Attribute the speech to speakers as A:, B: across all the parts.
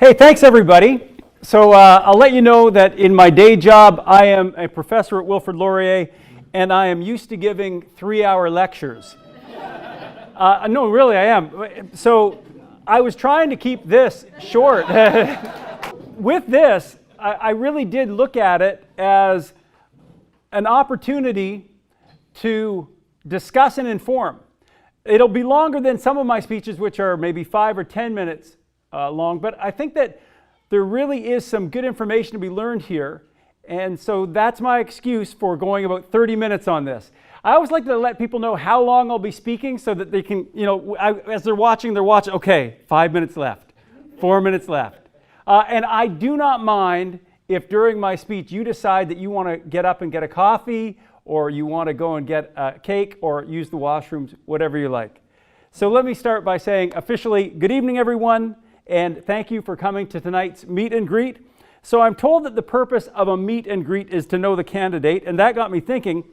A: Hey, thanks everybody. So I'll let you know that in my day job, I am a professor at Wilfrid Laurier, and I am used to giving 3-hour lectures. No, really, I am. So I was trying to keep this short. With this, I really did look at it as an opportunity to discuss and inform. It'll be longer than some of my speeches, which are maybe 5 or 10 minutes long, but I think that there really is some good information to be learned here, and so that's my excuse for going about 30 minutes on this. I always like to let people know how long I'll be speaking so that they can, as they're watching, okay, 5 minutes left, 4 minutes left. And I do not mind if during my speech you decide that you want to get up and get a coffee, or you want to go and get a cake, or use the washrooms, whatever you like. So let me start by saying officially, good evening everyone, and thank you for coming to tonight's meet and greet. So I'm told that the purpose of a meet and greet is to know the candidate, and that got me thinking,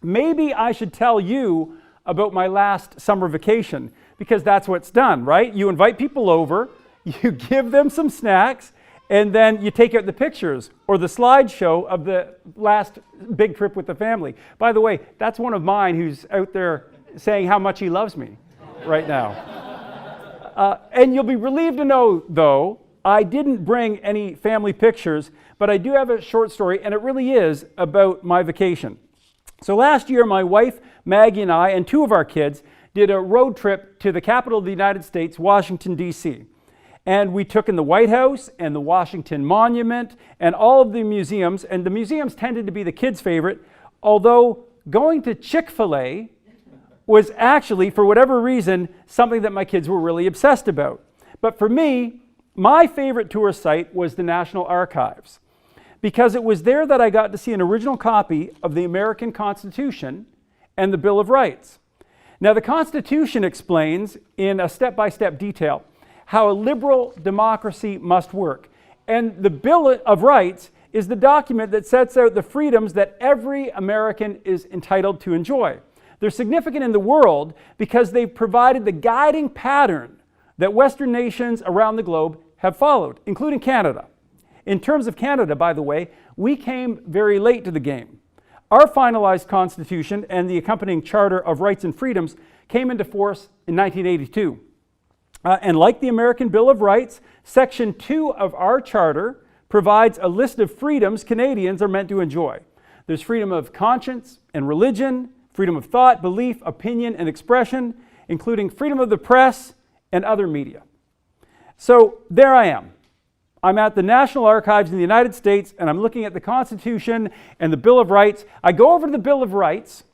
A: maybe I should tell you about my last summer vacation, because that's what's done, right? You invite people over, you give them some snacks, and then you take out the pictures or the slideshow of the last big trip with the family. By the way, that's one of mine who's out there saying how much he loves me right now. And you'll be relieved to know, though, I didn't bring any family pictures, but I do have a short story, and it really is about my vacation. So last year, my wife, Maggie, and I, and 2 of our kids, did a road trip to the capital of the United States, Washington, D.C. And we took in the White House and the Washington Monument and all of the museums, and the museums tended to be the kids' favorite, although going to Chick-fil-A was actually, for whatever reason, something that my kids were really obsessed about. But for me, my favorite tour site was the National Archives, because it was there that I got to see an original copy of the American Constitution and the Bill of Rights. Now, the Constitution explains in a step-by-step detail how a liberal democracy must work. And the Bill of Rights is the document that sets out the freedoms that every American is entitled to enjoy. They're significant in the world because they've provided the guiding pattern that Western nations around the globe have followed, including Canada. In terms of Canada, by the way, we came very late to the game. Our finalized Constitution and the accompanying Charter of Rights and Freedoms came into force in 1982. And like the American Bill of Rights, Section 2 of our Charter provides a list of freedoms Canadians are meant to enjoy. There's freedom of conscience and religion, freedom of thought, belief, opinion, and expression, including freedom of the press and other media. So there I am. I'm at the National Archives in the United States, and I'm looking at the Constitution and the Bill of Rights. I go over to the Bill of Rights,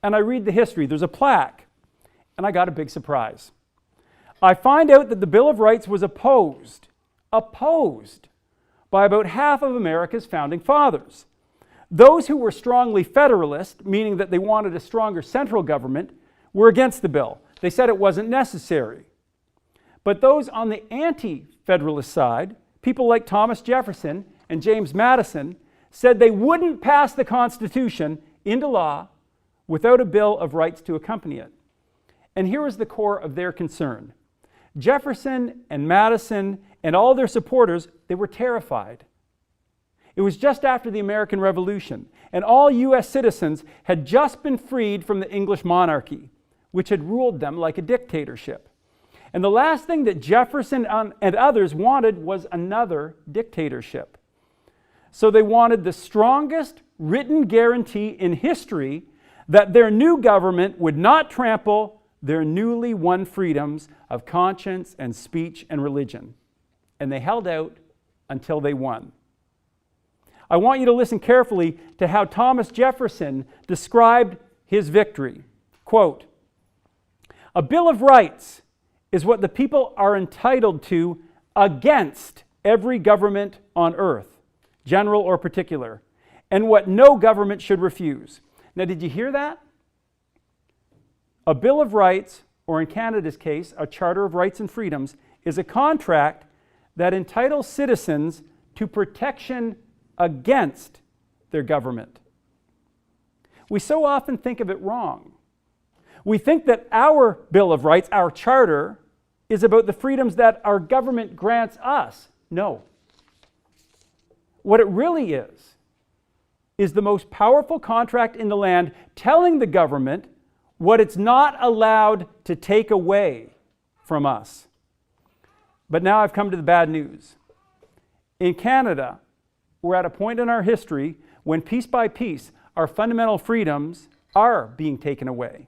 A: and I read the history. There's a plaque, and I got a big surprise. I find out that the Bill of Rights was opposed by about half of America's founding fathers. Those who were strongly federalist, meaning that they wanted a stronger central government, were against the bill. They said it wasn't necessary. But those on the anti-federalist side, people like Thomas Jefferson and James Madison, said they wouldn't pass the Constitution into law without a Bill of Rights to accompany it. And here was the core of their concern. Jefferson and Madison and all their supporters, they were terrified. It was just after the American Revolution, and all U.S. citizens had just been freed from the English monarchy, which had ruled them like a dictatorship. And the last thing that Jefferson and others wanted was another dictatorship. So they wanted the strongest written guarantee in history that their new government would not trample their newly won freedoms of conscience and speech and religion. And they held out until they won. I want you to listen carefully to how Thomas Jefferson described his victory. Quote, "A Bill of Rights is what the people are entitled to against every government on earth, general or particular, and what no government should refuse." Now, did you hear that? A Bill of Rights, or in Canada's case, a Charter of Rights and Freedoms, is a contract that entitles citizens to protection against their government. We so often think of it wrong. We think that our Bill of Rights, our charter, is about the freedoms that our government grants us. No. What it really is the most powerful contract in the land telling the government what it's not allowed to take away from us. But now I've come to the bad news. In Canada, we're at a point in our history when piece by piece, our fundamental freedoms are being taken away.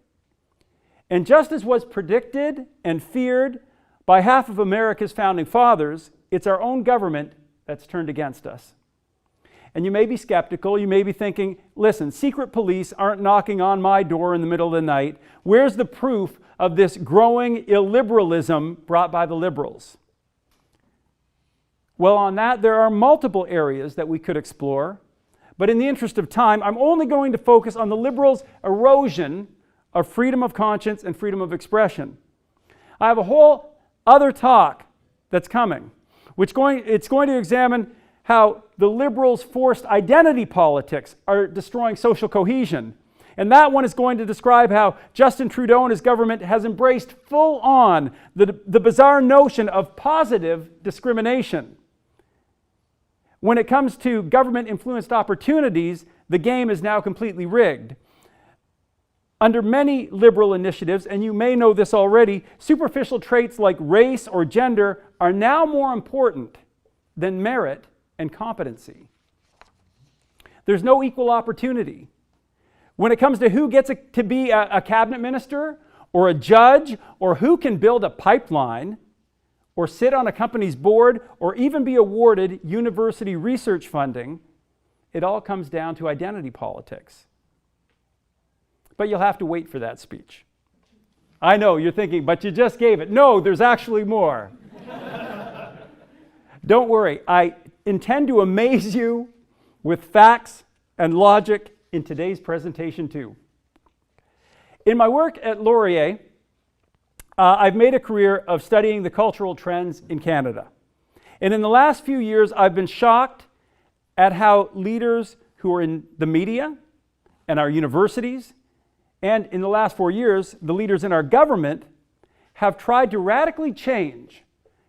A: And just as was predicted and feared by half of America's founding fathers, it's our own government that's turned against us. And you may be skeptical, you may be thinking, listen, secret police aren't knocking on my door in the middle of the night. Where's the proof of this growing illiberalism brought by the liberals? Well, on that, there are multiple areas that we could explore. But in the interest of time, I'm only going to focus on the liberals' erosion of freedom of conscience and freedom of expression. I have a whole other talk that's coming, it's going to examine how the liberals' forced identity politics are destroying social cohesion. And that one is going to describe how Justin Trudeau and his government has embraced full on the bizarre notion of positive discrimination. When it comes to government-influenced opportunities, the game is now completely rigged. Under many liberal initiatives, and you may know this already, superficial traits like race or gender are now more important than merit and competency. There's no equal opportunity. When it comes to who gets to be a cabinet minister or a judge or who can build a pipeline or sit on a company's board or even be awarded university research funding, it all comes down to identity politics. But you'll have to wait for that speech. I know, you're thinking, but you just gave it. No, there's actually more. Don't worry, I intend to amaze you with facts and logic in today's presentation too. In my work at Laurier, I've made a career of studying the cultural trends in Canada. And in the last few years, I've been shocked at how leaders who are in the media and our universities, and in the last 4 years, the leaders in our government have tried to radically change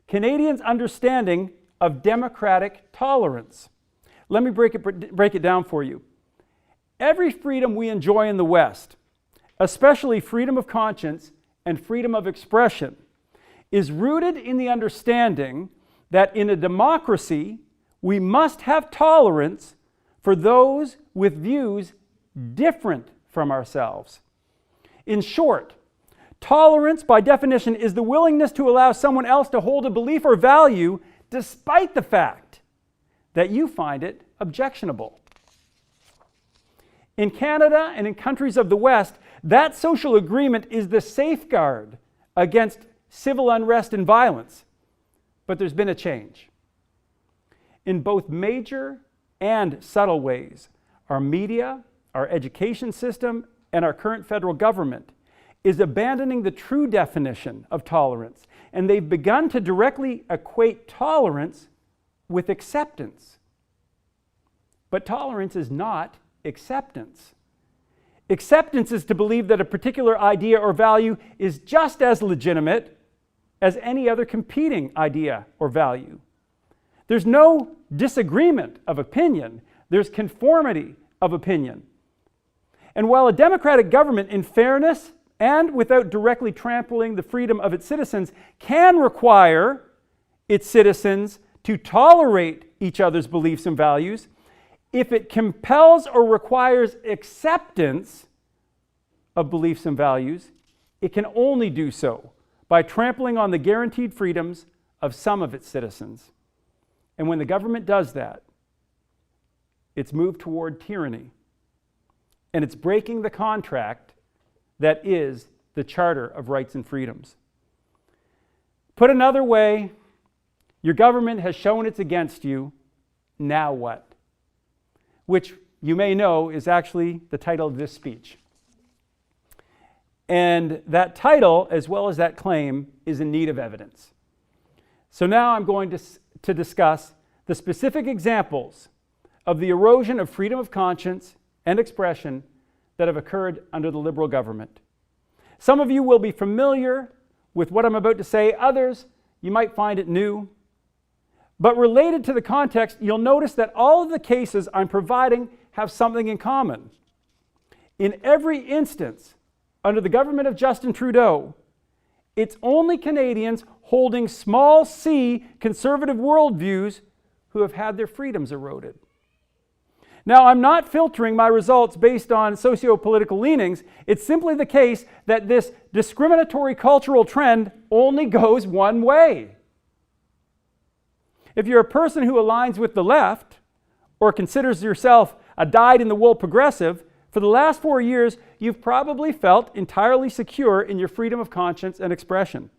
A: Canadians' understanding of democratic tolerance. Let me break it down for you. Every freedom we enjoy in the West, especially freedom of conscience and freedom of expression, is rooted in the understanding that in a democracy, we must have tolerance for those with views different from ourselves. In short, tolerance by definition is the willingness to allow someone else to hold a belief or value despite the fact that you find it objectionable. In Canada and in countries of the West, that social agreement is the safeguard against civil unrest and violence. But there's been a change. In both major and subtle ways, our media, our education system, and our current federal government is abandoning the true definition of tolerance, and they've begun to directly equate tolerance with acceptance. But tolerance is not acceptance. Acceptance is to believe that a particular idea or value is just as legitimate as any other competing idea or value. There's no disagreement of opinion, there's conformity of opinion. And while a democratic government, in fairness and without directly trampling the freedom of its citizens, can require its citizens to tolerate each other's beliefs and values, if it compels or requires acceptance of beliefs and values, it can only do so by trampling on the guaranteed freedoms of some of its citizens. And when the government does that, it's moved toward tyranny. And it's breaking the contract that is the Charter of Rights and Freedoms. Put another way, your government has shown it's against you. Now what? Which you may know is actually the title of this speech. And that title, as well as that claim, is in need of evidence. So now I'm going to discuss the specific examples of the erosion of freedom of conscience and expression that have occurred under the Liberal government. Some of you will be familiar with what I'm about to say. Others, you might find it new. But related to the context, you'll notice that all of the cases I'm providing have something in common. In every instance, under the government of Justin Trudeau, it's only Canadians holding small c conservative worldviews who have had their freedoms eroded. Now, I'm not filtering my results based on socio-political leanings. It's simply the case that this discriminatory cultural trend only goes one way. If you're a person who aligns with the left or considers yourself a dyed-in-the-wool progressive, for the last 4 years, you've probably felt entirely secure in your freedom of conscience and expression.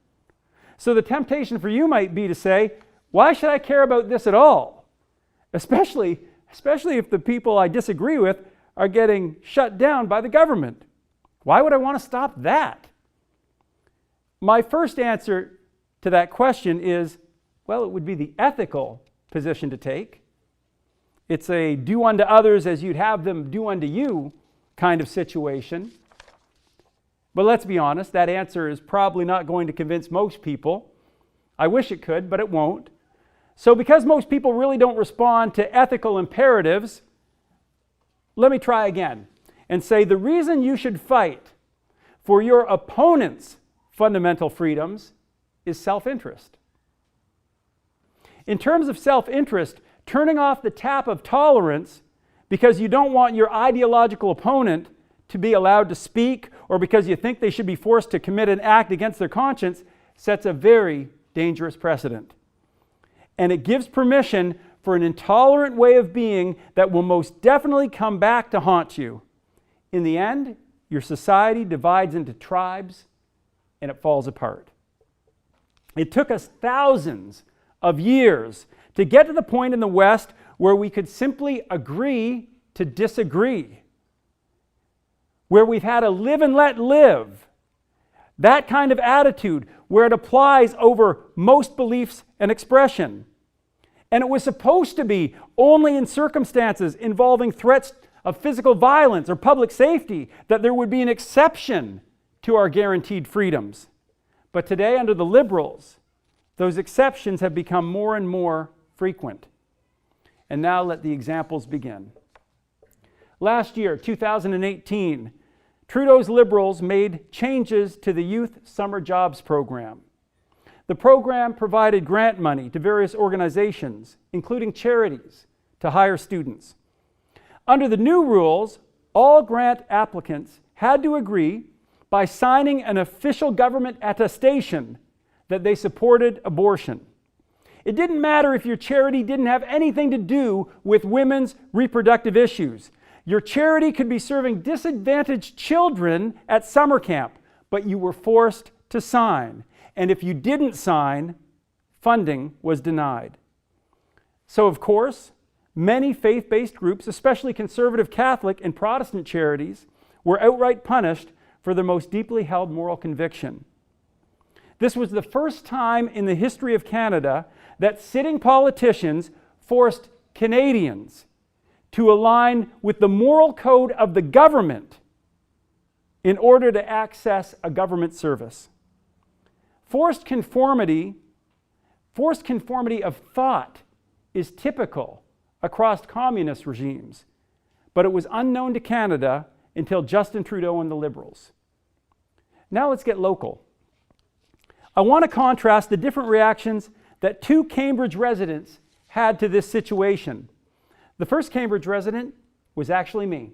A: So the temptation for you might be to say, why should I care about this at all? Especially if the people I disagree with are getting shut down by the government. Why would I want to stop that? My first answer to that question is, well, it would be the ethical position to take. It's a do unto others as you'd have them do unto you kind of situation. But let's be honest, that answer is probably not going to convince most people. I wish it could, but it won't. So because most people really don't respond to ethical imperatives, let me try again and say the reason you should fight for your opponent's fundamental freedoms is self-interest. In terms of self-interest, turning off the tap of tolerance because you don't want your ideological opponent to be allowed to speak or because you think they should be forced to commit an act against their conscience sets a very dangerous precedent. And it gives permission for an intolerant way of being that will most definitely come back to haunt you. In the end, your society divides into tribes and it falls apart. It took us thousands of years to get to the point in the West where we could simply agree to disagree, where we've had a live and let live, that kind of attitude where it applies over most beliefs and expression. And it was supposed to be only in circumstances involving threats of physical violence or public safety that there would be an exception to our guaranteed freedoms. But today, under the Liberals, those exceptions have become more and more frequent. And now let the examples begin. Last year, 2018, Trudeau's Liberals made changes to the Youth Summer Jobs Program. The program provided grant money to various organizations, including charities, to hire students. Under the new rules, all grant applicants had to agree by signing an official government attestation that they supported abortion. It didn't matter if your charity didn't have anything to do with women's reproductive issues. Your charity could be serving disadvantaged children at summer camp, but you were forced to sign. And if you didn't sign, funding was denied. So, of course, many faith-based groups, especially conservative Catholic and Protestant charities, were outright punished for their most deeply held moral conviction. This was the first time in the history of Canada that sitting politicians forced Canadians to align with the moral code of the government in order to access a government service. Forced conformity of thought is typical across communist regimes, but it was unknown to Canada until Justin Trudeau and the Liberals. Now let's get local. I want to contrast the different reactions that two Cambridge residents had to this situation. The first Cambridge resident was actually me.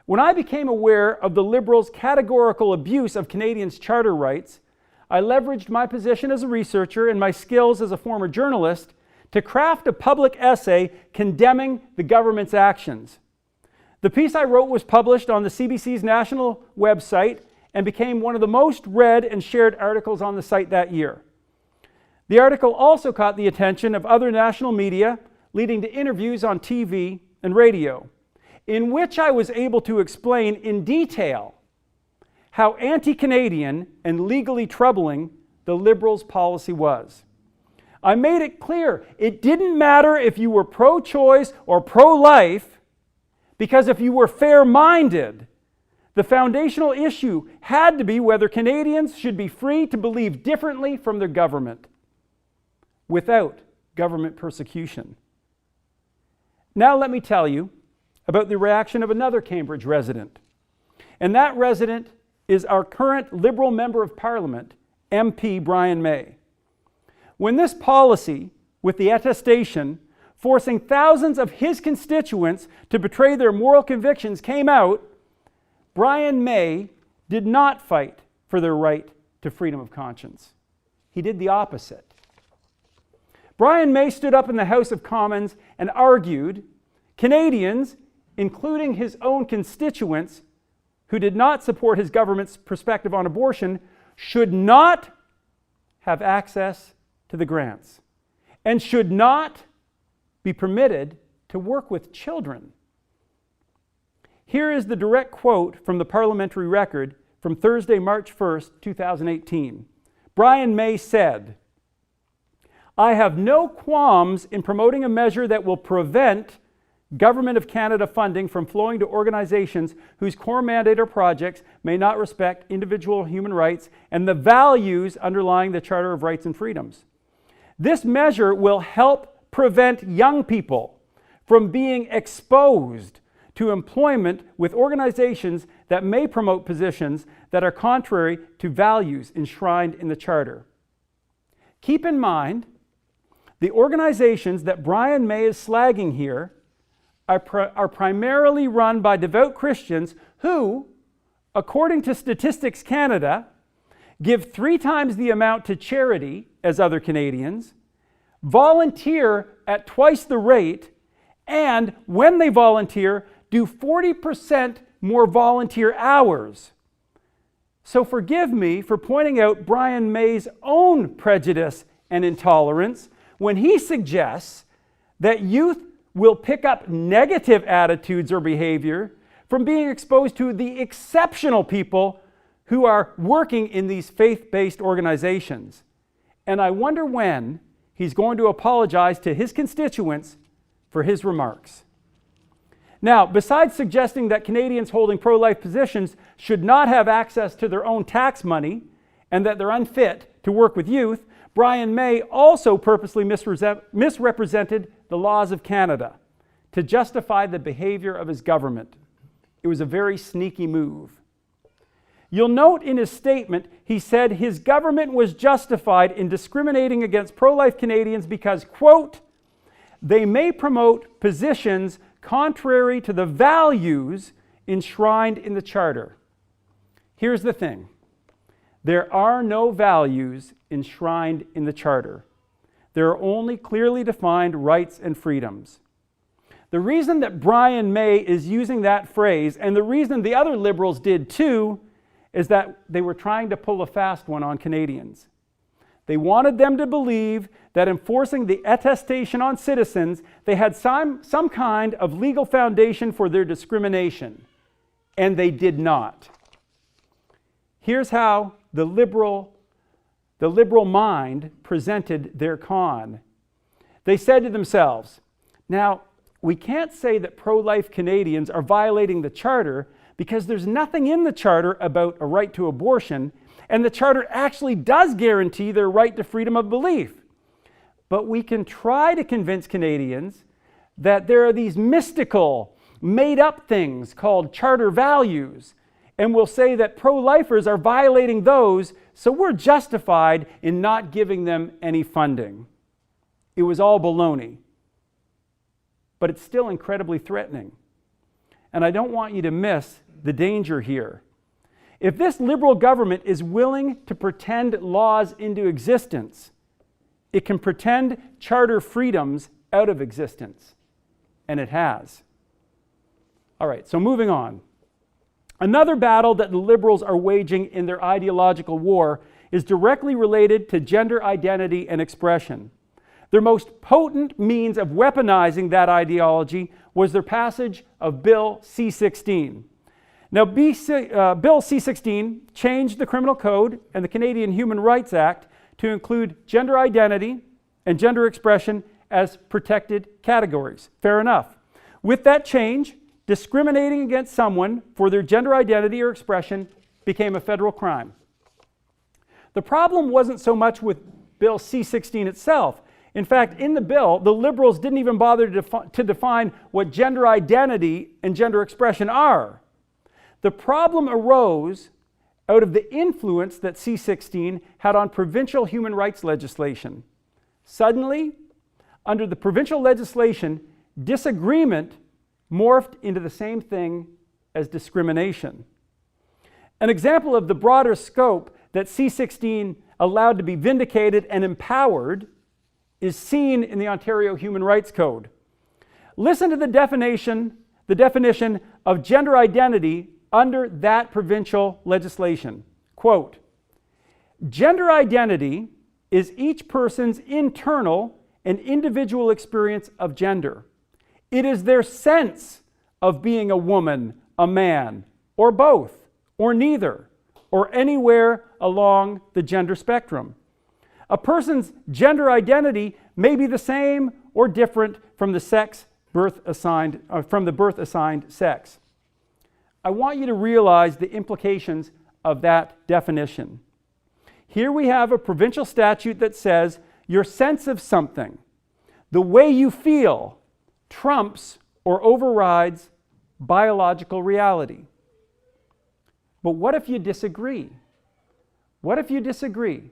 A: When I became aware of the Liberals' categorical abuse of Canadians' charter rights, I leveraged my position as a researcher and my skills as a former journalist to craft a public essay condemning the government's actions. The piece I wrote was published on the CBC's national website and became one of the most read and shared articles on the site that year. The article also caught the attention of other national media, leading to interviews on TV and radio, in which I was able to explain in detail how anti-Canadian and legally troubling the Liberals' policy was. I made it clear it didn't matter if you were pro-choice or pro-life, because if you were fair-minded, the foundational issue had to be whether Canadians should be free to believe differently from their government without government persecution. Now let me tell you about the reaction of another Cambridge resident. And that resident is our current Liberal Member of Parliament, MP Brian May. When this policy, with the attestation, forcing thousands of his constituents to betray their moral convictions came out, Brian May did not fight for their right to freedom of conscience. He did the opposite. Brian May stood up in the House of Commons and argued Canadians, including his own constituents who did not support his government's perspective on abortion, should not have access to the grants and should not be permitted to work with children. Here is the direct quote from the parliamentary record from Thursday, March 1st, 2018. Brian May said, "I have no qualms in promoting a measure that will prevent Government of Canada funding from flowing to organizations whose core mandate or projects may not respect individual human rights and the values underlying the Charter of Rights and Freedoms. This measure will help prevent young people from being exposed to employment with organizations that may promote positions that are contrary to values enshrined in the Charter." Keep in mind, the organizations that Brian May is slagging here are primarily run by devout Christians who, according to Statistics Canada, give 3 times the amount to charity as other Canadians, volunteer at twice the rate, and when they volunteer, do 40% more volunteer hours. So forgive me for pointing out Brian May's own prejudice and intolerance when he suggests that youth will pick up negative attitudes or behavior from being exposed to the exceptional people who are working in these faith-based organizations. And I wonder when he's going to apologize to his constituents for his remarks. Now, besides suggesting that Canadians holding pro-life positions should not have access to their own tax money and that they're unfit to work with youth, Brian May also purposely misrepresented the laws of Canada to justify the behavior of his government. It was a very sneaky move. You'll note in his statement, he said his government was justified in discriminating against pro-life Canadians because, quote, "they may promote positions contrary to the values enshrined in the Charter." Here's the thing. There are no values enshrined in the Charter. There are only clearly defined rights and freedoms. The reason that Brian May is using that phrase, and the reason the other Liberals did too, is that they were trying to pull a fast one on Canadians. They wanted them to believe that enforcing the attestation on citizens, they had some kind of legal foundation for their discrimination, and they did not. Here's how the liberal mind presented their con. They said to themselves, now, we can't say that pro-life Canadians are violating the Charter because there's nothing in the Charter about a right to abortion, and the Charter actually does guarantee their right to freedom of belief. But we can try to convince Canadians that there are these mystical, made-up things called Charter values, and we'll say that pro-lifers are violating those, so we're justified in not giving them any funding. It was all baloney. But it's still incredibly threatening. And I don't want you to miss the danger here. If this Liberal government is willing to pretend laws into existence, it can pretend Charter freedoms out of existence. And it has. All right, so moving on. Another battle that the Liberals are waging in their ideological war is directly related to gender identity and expression. Their most potent means of weaponizing that ideology was their passage of Bill C-16. Now, Bill C-16 changed the Criminal Code and the Canadian Human Rights Act to include gender identity and gender expression as protected categories. Fair enough. With that change, discriminating against someone for their gender identity or expression became a federal crime. The problem wasn't so much with Bill C-16 itself. In fact, in the bill, the liberals didn't even bother to define what gender identity and gender expression are. The problem arose out of the influence that C-16 had on provincial human rights legislation. Suddenly, under the provincial legislation, disagreement morphed into the same thing as discrimination. An example of the broader scope that C-16 allowed to be vindicated and empowered is seen in the Ontario Human Rights Code. Listen to the definition of gender identity under that provincial legislation. Quote, "Gender identity is each person's internal and individual experience of gender. It is their sense of being a woman, a man, or both, or neither, or anywhere along the gender spectrum. A person's gender identity may be the same or different from the birth assigned sex." I want you to realize the implications of that definition. Here we have a provincial statute that says your sense of something, the way you feel, trumps or overrides biological reality. But what if you disagree? What if you disagree?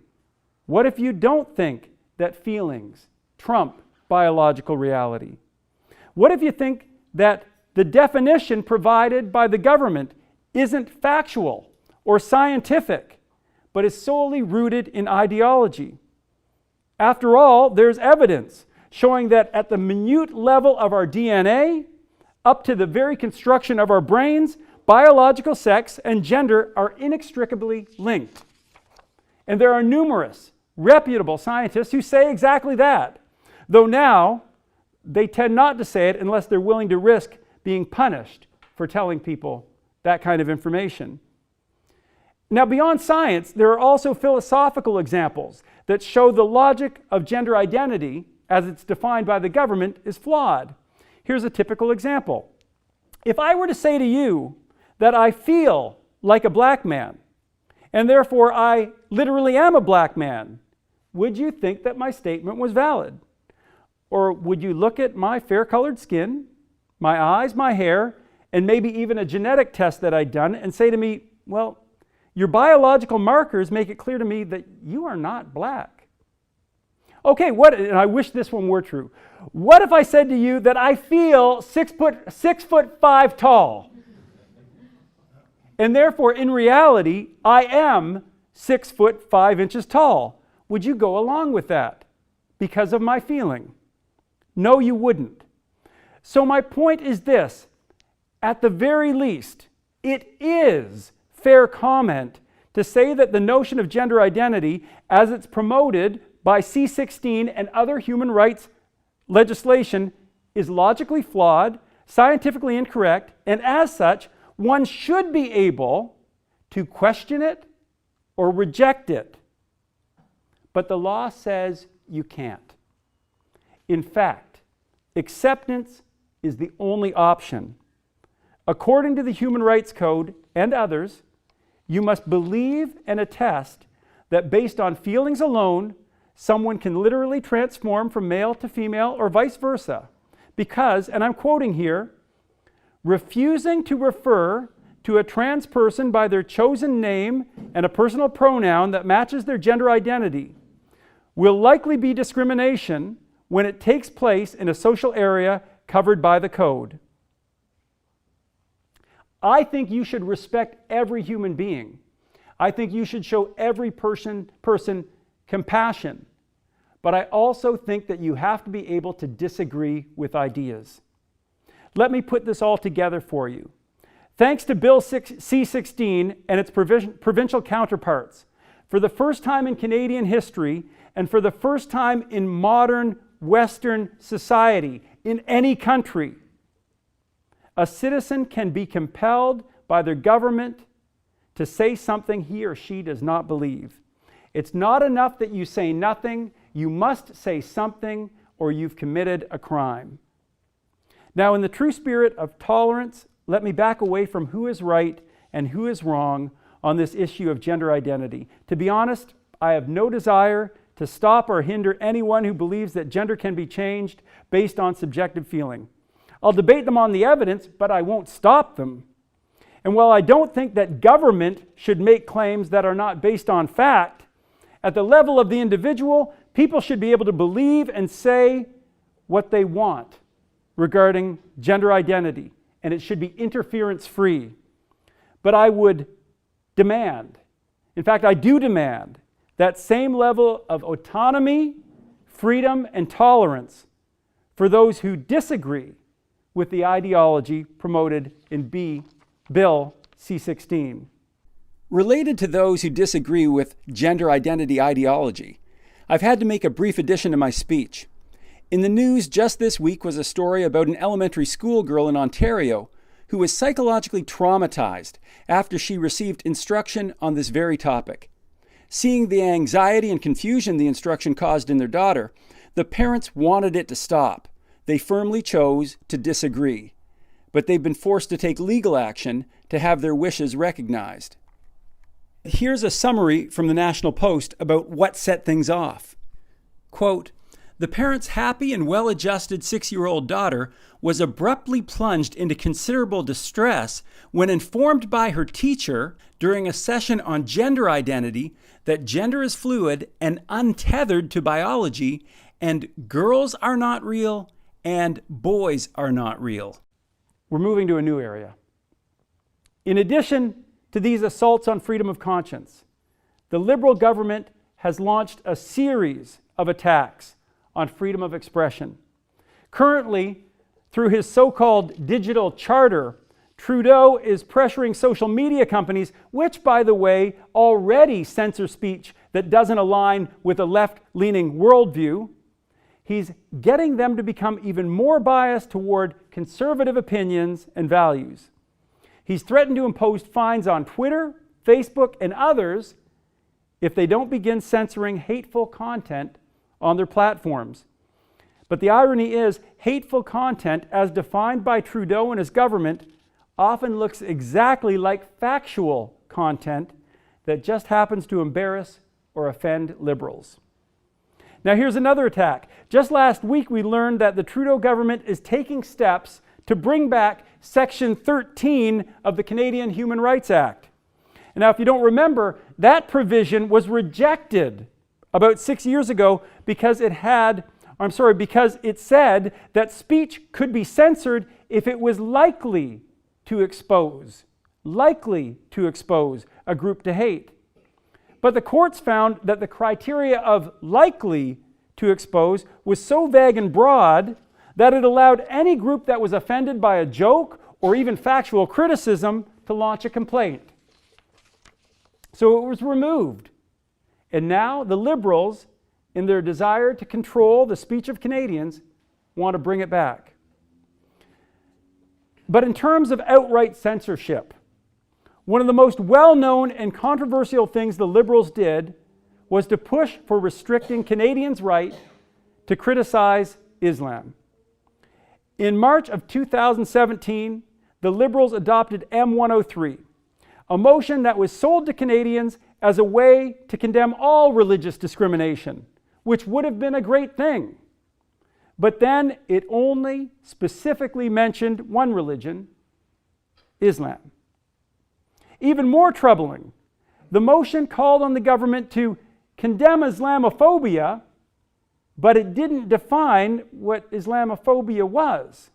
A: What if you don't think that feelings trump biological reality? What if you think that the definition provided by the government isn't factual or scientific, but is solely rooted in ideology? After all, there's evidence showing that at the minute level of our DNA, up to the very construction of our brains, biological sex and gender are inextricably linked. And there are numerous reputable scientists who say exactly that, though now they tend not to say it unless they're willing to risk being punished for telling people that kind of information. Now, beyond science, there are also philosophical examples that show the logic of gender identity, as it's defined by the government, is flawed. Here's a typical example. If I were to say to you that I feel like a black man, and therefore I literally am a black man, would you think that my statement was valid? Or would you look at my fair-colored skin, my eyes, my hair, and maybe even a genetic test that I'd done and say to me, well, your biological markers make it clear to me that you are not black? Okay, and I wish this one were true. What if I said to you that I feel 6'5" tall? And therefore, in reality, I am 6'5" tall. Would you go along with that because of my feeling? No, you wouldn't. So my point is this: at the very least, it is fair comment to say that the notion of gender identity, as it's promoted by C-16 and other human rights legislation, is logically flawed, scientifically incorrect, and as such, one should be able to question it or reject it. But the law says you can't. In fact, acceptance is the only option. According to the Human Rights Code and others, you must believe and attest that based on feelings alone, someone can literally transform from male to female or vice versa. Because, and I'm quoting here, refusing to refer to a trans person by their chosen name and a personal pronoun that matches their gender identity will likely be discrimination when it takes place in a social area covered by the code. I think you should respect every human being. I think you should show every person compassion. But I also think that you have to be able to disagree with ideas. Let me put this all together for you. Thanks to Bill C-16 and its provincial counterparts, for the first time in Canadian history and for the first time in modern Western society, in any country, a citizen can be compelled by their government to say something he or she does not believe. It's not enough that you say nothing, you must say something or you've committed a crime. Now, in the true spirit of tolerance, let me back away from who is right and who is wrong on this issue of gender identity. To be honest, I have no desire to stop or hinder anyone who believes that gender can be changed based on subjective feeling. I'll debate them on the evidence, but I won't stop them. And while I don't think that government should make claims that are not based on fact, at the level of the individual, people should be able to believe and say what they want regarding gender identity, and it should be interference-free. But I would demand, in fact, I do demand, that same level of autonomy, freedom, and tolerance for those who disagree with the ideology promoted in Bill C-16. Related to those who disagree with gender identity ideology, I've had to make a brief addition to my speech. In the news just this week was a story about an elementary school girl in Ontario who was psychologically traumatized after she received instruction on this very topic. Seeing the anxiety and confusion the instruction caused in their daughter, the parents wanted it to stop. They firmly chose to disagree, but they've been forced to take legal action to have their wishes recognized. Here's a summary from the National Post about what set things off. Quote, "The parent's happy and well-adjusted 6-year-old daughter was abruptly plunged into considerable distress when informed by her teacher during a session on gender identity that gender is fluid and untethered to biology, and girls are not real and boys are not real." We're moving to a new area. In addition to these assaults on freedom of conscience, the Liberal government has launched a series of attacks on freedom of expression. Currently, through his so-called digital charter, Trudeau is pressuring social media companies, which, by the way, already censor speech that doesn't align with a left-leaning worldview. He's getting them to become even more biased toward conservative opinions and values. He's threatened to impose fines on Twitter, Facebook, and others if they don't begin censoring hateful content on their platforms. But the irony is, hateful content, as defined by Trudeau and his government, often looks exactly like factual content that just happens to embarrass or offend liberals. Now here's another attack. Just last week we learned that the Trudeau government is taking steps to bring back Section 13 of the Canadian Human Rights Act. And now if you don't remember, that provision was rejected about 6 years ago because it said that speech could be censored if it was likely to expose a group to hate. But the courts found that the criteria of likely to expose was so vague and broad that it allowed any group that was offended by a joke or even factual criticism to launch a complaint. So it was removed. And now the Liberals, in their desire to control the speech of Canadians, want to bring it back. But in terms of outright censorship, one of the most well-known and controversial things the Liberals did was to push for restricting Canadians' right to criticize Islam. In March of 2017, the Liberals adopted M103, a motion that was sold to Canadians as a way to condemn all religious discrimination, which would have been a great thing. But then it only specifically mentioned one religion, Islam. Even more troubling, the motion called on the government to condemn Islamophobia, but it didn't define what Islamophobia was.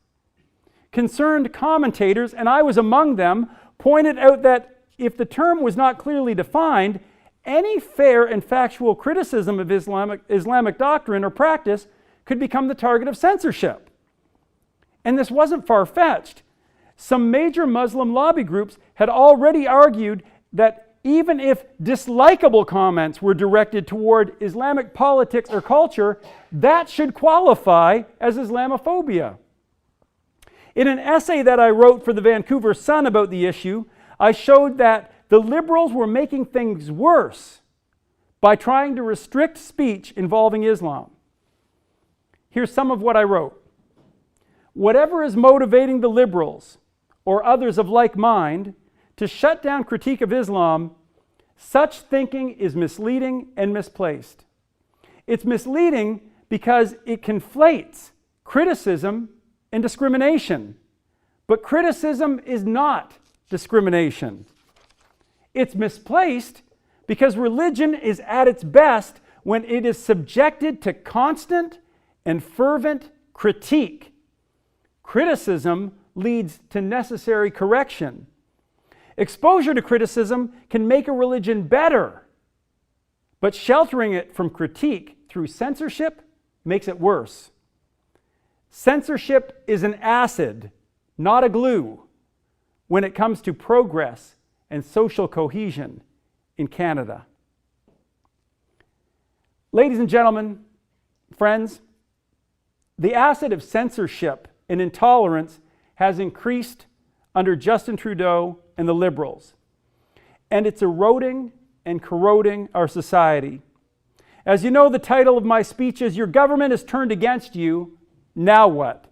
A: Concerned commentators, and I was among them, pointed out that if the term was not clearly defined, any fair and factual criticism of Islamic doctrine or practice could become the target of censorship. And this wasn't far-fetched. Some major Muslim lobby groups had already argued that even if dislikable comments were directed toward Islamic politics or culture, that should qualify as Islamophobia. In an essay that I wrote for the Vancouver Sun about the issue, I showed that the Liberals were making things worse by trying to restrict speech involving Islam. Here's some of what I wrote. Whatever is motivating the liberals or others of like mind to shut down critique of Islam, such thinking is misleading and misplaced. It's misleading because it conflates criticism and discrimination. But criticism is not discrimination. It's misplaced because religion is at its best when it is subjected to constant and fervent critique. Criticism leads to necessary correction. Exposure to criticism can make a religion better, but sheltering it from critique through censorship makes it worse. Censorship is an acid, not a glue, when it comes to progress and social cohesion in Canada. Ladies and gentlemen, friends, the acid of censorship and intolerance has increased under Justin Trudeau and the Liberals, and it's eroding and corroding our society. As you know, the title of my speech is "Your Government has Turned Against You, Now What?"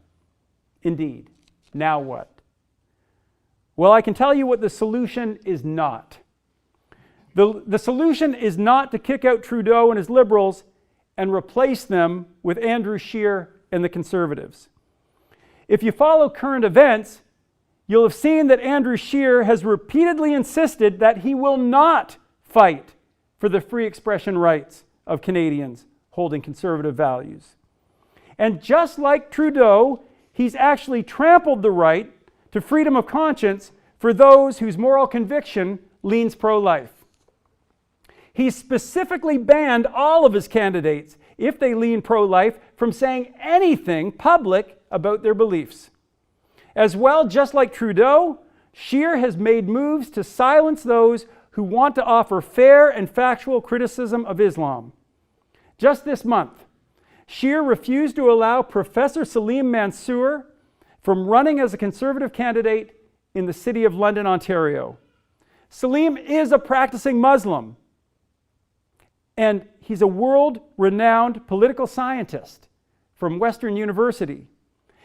A: Indeed, now what? Well, I can tell you what the solution is not. The solution is not to kick out Trudeau and his Liberals and replace them with Andrew Scheer and the Conservatives. If you follow current events, you'll have seen that Andrew Scheer has repeatedly insisted that he will not fight for the free expression rights of Canadians holding conservative values. And just like Trudeau, he's actually trampled the right to freedom of conscience for those whose moral conviction leans pro-life. He's specifically banned all of his candidates, if they lean pro-life, from saying anything public about their beliefs. As well, just like Trudeau, Scheer has made moves to silence those who want to offer fair and factual criticism of Islam. Just this month, Scheer refused to allow Professor Salim Mansour from running as a Conservative candidate in the City of London, Ontario. Salim is a practicing Muslim, and he's a world-renowned political scientist from Western University.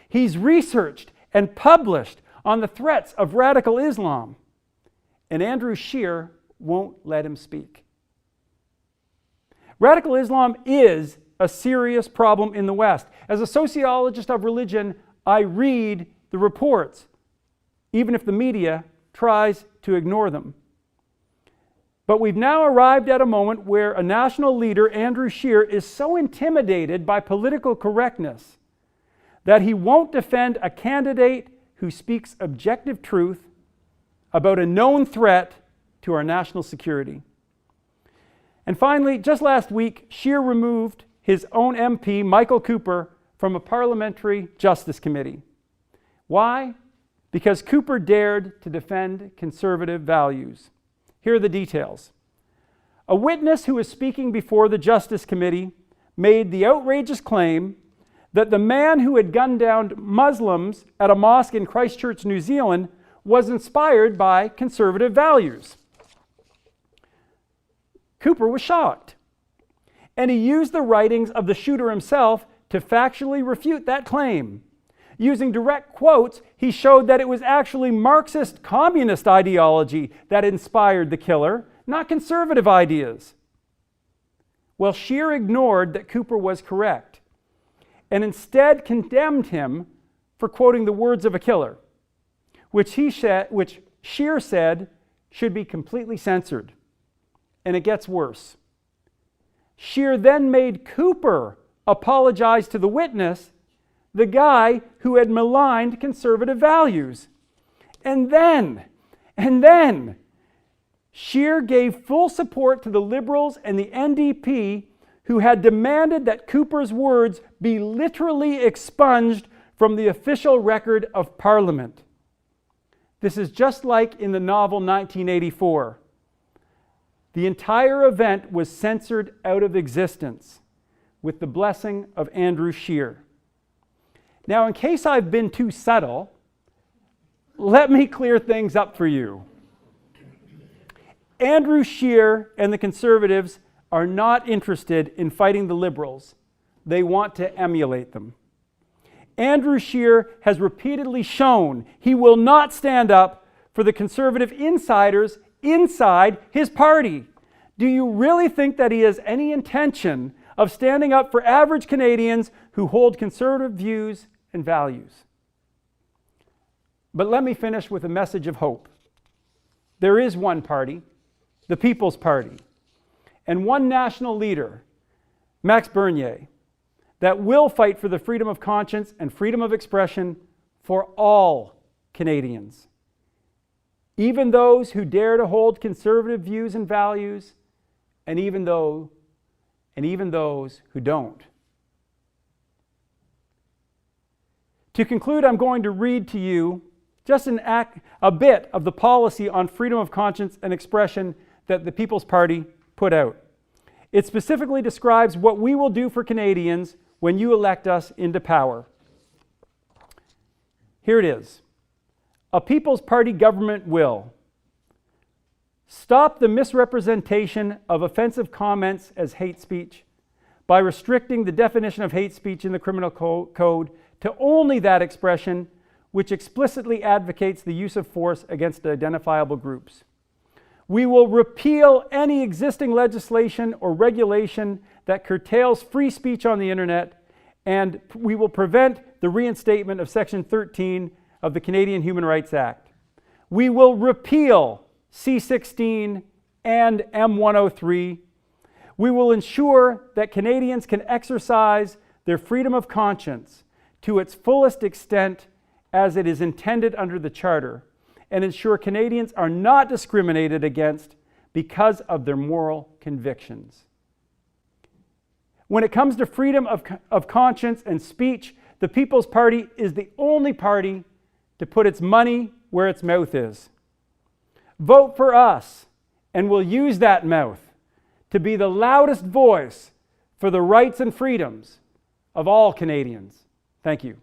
A: He's researched and published on the threats of radical Islam, and Andrew Scheer won't let him speak. Radical Islam is a serious problem in the West. As a sociologist of religion, I read the reports, even if the media tries to ignore them. But we've now arrived at a moment where a national leader, Andrew Scheer, is so intimidated by political correctness that he won't defend a candidate who speaks objective truth about a known threat to our national security. And finally, just last week, Scheer removed his own MP, Michael Cooper, from a parliamentary justice committee. Why? Because Cooper dared to defend conservative values. Here are the details. A witness who was speaking before the Justice Committee made the outrageous claim that the man who had gunned down Muslims at a mosque in Christchurch, New Zealand, was inspired by conservative values. Cooper was shocked, and he used the writings of the shooter himself to factually refute that claim. Using direct quotes, he showed that it was actually Marxist communist ideology that inspired the killer, not conservative ideas. Well, Scheer ignored that Cooper was correct and instead condemned him for quoting the words of a killer, which Scheer said should be completely censored. And it gets worse. Scheer then made Cooper apologize to the witness, the guy who had maligned conservative values. And then, Scheer gave full support to the Liberals and the NDP, who had demanded that Cooper's words be literally expunged from the official record of Parliament. This is just like in the novel 1984. The entire event was censored out of existence with the blessing of Andrew Scheer. Now, in case I've been too subtle, let me clear things up for you. Andrew Scheer and the Conservatives are not interested in fighting the Liberals. They want to emulate them. Andrew Scheer has repeatedly shown he will not stand up for the conservative insiders inside his party. Do you really think that he has any intention of standing up for average Canadians who hold conservative views and values? But let me finish with a message of hope. There is one party, the People's Party, and one national leader, Max Bernier, that will fight for the freedom of conscience and freedom of expression for all Canadians, even those who dare to hold conservative views and values, and even those who don't. To conclude, I'm going to read to you just a bit of the policy on freedom of conscience and expression that the People's Party put out. It specifically describes what we will do for Canadians when you elect us into power. Here it is. A People's Party government will stop the misrepresentation of offensive comments as hate speech by restricting the definition of hate speech in the criminal code to only that expression which explicitly advocates the use of force against identifiable groups. We will repeal any existing legislation or regulation that curtails free speech on the internet, and we will prevent the reinstatement of Section 13 of the Canadian Human Rights Act. We will repeal C-16 and M-103. We will ensure that Canadians can exercise their freedom of conscience to its fullest extent as it is intended under the Charter, and ensure Canadians are not discriminated against because of their moral convictions. When it comes to freedom of conscience and speech, the People's Party is the only party to put its money where its mouth is. Vote for us, and we'll use that mouth to be the loudest voice for the rights and freedoms of all Canadians. Thank you.